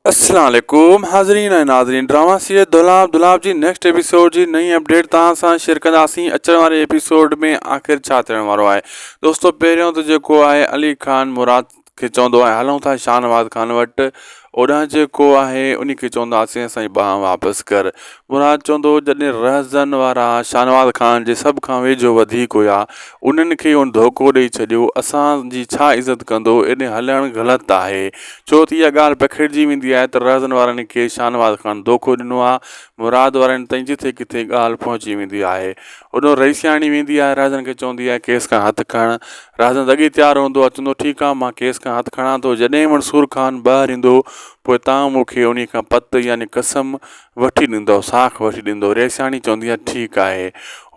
अस्सलाम वालेकुम हाज़रीन ऐं नाज़रीन। ड्रामा सीरियल दुलाब जी नेक्स्ट एपिसोड जी नई अपडेट तव्हां सां शेयर कंदासीं। अचण वारे एपिसोड में आख़िर छा थियण वारो आहे दोस्तों। पहिरियों त जेको आहे अली खान मुराद खे चवंदो आहे हलूं था शाहनवाज़ खान वटि। ओॾां जेको आहे उन खे चवंदासीं असांजी ॿांह वापसि कर। मुराद चवंदो जॾहिं रहज़न वारा शाहनवाज़ खान जे सभ खां वेझो वधीक हुआ, उन्हनि खे उन धोखो ॾेई छॾियो, असांजी छा इज़त कंदो। एॾे हलणु ग़लति आहे, छो त इहा ॻाल्हि पखिड़िजी वेंदी आहे त रहज़न वारनि खे शाहनवाज़ खान धोखो ॾिनो आहे। मुराद वारनि ताईं जिथे किथे ॻाल्हि पहुची वेंदी आहे। ओॾो रईसियाणी वेंदी आहे, रहज़न खे चवंदी आहे केस खां हथु खण। रहज़न अॻे तयारु हूंदो आहे, चवंदो ठीकु आहे मां केस खां हथु खणां थो। जॾहिं मंसूर खान ॿाहिरि ईंदो पोइ तव्हां मूंखे उन खां पत यानी कसम वठी ॾींदव, साख वठी ॾींदव। रईसियाणी चवंदी आहे ठीकु आहे।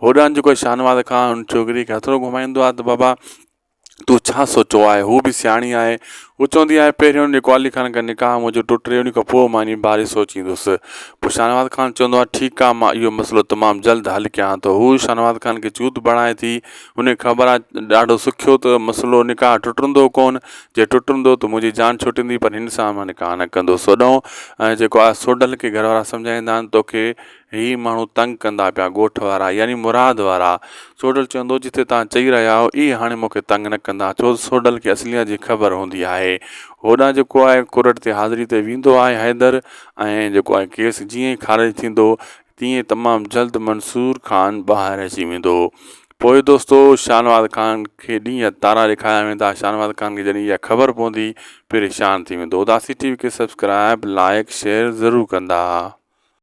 होॾां जेको शाहनवाज़ खान उन छोकिरी खे हथड़ो घुमाईंदो आहे त बाबा तूं छा सोचियो आहे। हू बि सियाणी आहे, हू चवंदी आहे पहिरियों जेको अली खान खां निकाह मुंहिंजो टुटे, उन खां पोइ मां इन बारे सोचींदुसि। पोइ शाहनवाज़ खान चवंदो आहे ठीकु आहे मां इहो मसइलो तमामु जल्द हल कयां थो। हू शाहनवाज़ खान खे चूत बणाए थी, हुनखे ख़बर आहे ॾाढो सुखियो त मसइलो निकाह टुटंदो कोन, जे टुटंदो त मुंहिंजी जान छुटंदी, पर हिन सां मां निकाह न कंदुसि। होॾों ऐं जेको आहे सोडल खे घर वारा सम्झाईंदा आहिनि तोखे ही माण्हू तंग कंदा पिया, ॻोठ वारा यानी मुराद वारा। सोडल चवंदो जिथे तव्हां चई रहिया आहियो इहे हाणे मूंखे तंग न कंदा, छो सोडल खे असलियत जी ख़बर हूंदी आहे। होॾां जेको आहे कोर्ट ते हाज़िरी ते वेंदो आहे हैदर, ऐं जेको आहे केस जीअं ई ख़ारिज थींदो तीअं तमामु जल्द मंसूर खान ॿाहिरि अची वेंदो। पोइ दोस्तो शाहनवाज़ खान खे ॾींहं तारा ॾेखारिया वेंदा। शाहनवाज़ खान खे जॾहिं इहा ख़बर पवंदी परेशान थी वेंदो। उदासी टीवी खे सब्सक्राइब लाइक शेयर ज़रूरु कंदा।